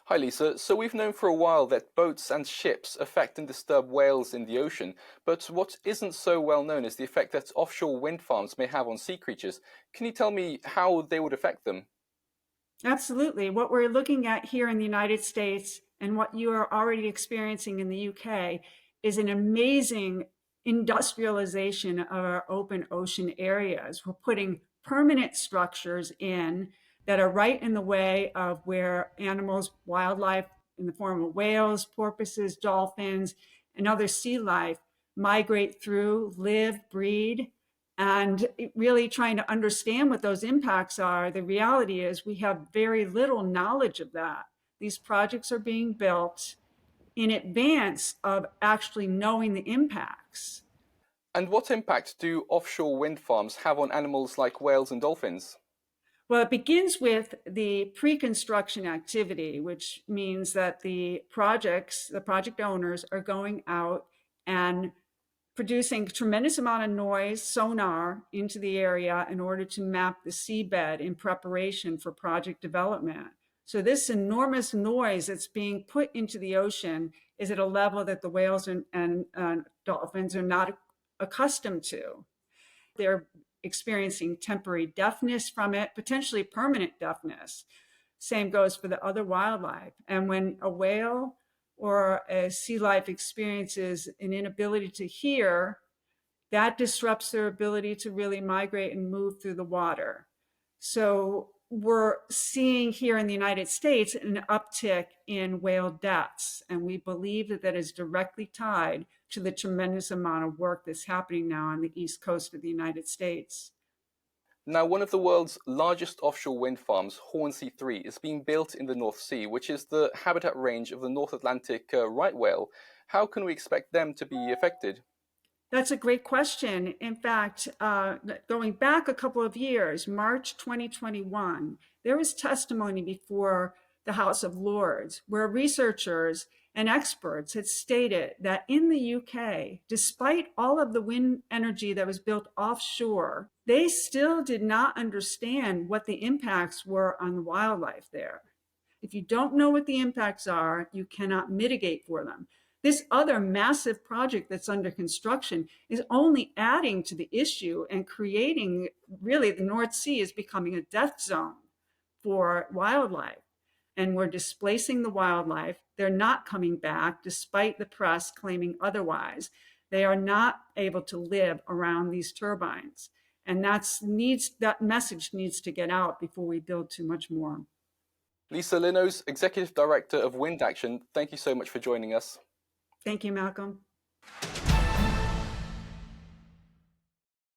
Hi Lisa, so we've known for a while that boats and ships affect and disturb whales in the ocean, but what isn't so well known is the effect that offshore wind farms may have on sea creatures. Can you tell me how they would affect them? Absolutely. What we're looking at here in the United States and what you are already experiencing in the UK is an amazing industrialization of our open ocean areas. We're putting permanent structures in that are right in the way of where animals, wildlife in the form of whales, porpoises, dolphins, and other sea life migrate through, live, breed, and really trying to understand what those impacts are. The reality is we have very little knowledge of that. These projects are being built in advance of actually knowing the impacts. And what impact do offshore wind farms have on animals like whales and dolphins? Well, it begins with the pre-construction activity, which means that the project owners are going out and producing a tremendous amount of noise, sonar into the area in order to map the seabed in preparation for project development. So this enormous noise that's being put into the ocean is at a level that the whales and dolphins are not accustomed to. They're experiencing temporary deafness from it, potentially permanent deafness. Same goes for the other wildlife. And when a whale or a sea life experiences an inability to hear, that disrupts their ability to really migrate and move through the water. So we're seeing here in the United States an uptick in whale deaths, and we believe that that is directly tied to the tremendous amount of work that's happening now on the east coast of the United States. Now, one of the world's largest offshore wind farms, Hornsea 3, is being built in the North Sea, which is the habitat range of the North Atlantic right whale. How can we expect them to be affected? That's a great question. In fact, going back a couple of years, March 2021, there was testimony before the House of Lords where researchers and experts had stated that in the UK, despite all of the wind energy that was built offshore, they still did not understand what the impacts were on the wildlife there. If you don't know what the impacts are, you cannot mitigate for them. This other massive project that's under construction is only adding to the issue and creating, really, the North Sea is becoming a death zone for wildlife. And we're displacing the wildlife. They're not coming back, despite the press claiming otherwise. They are not able to live around these turbines. And that message needs to get out before we build too much more. Lisa Linowes, Executive Director of WindAction, thank you so much for joining us. Thank you, Malcolm.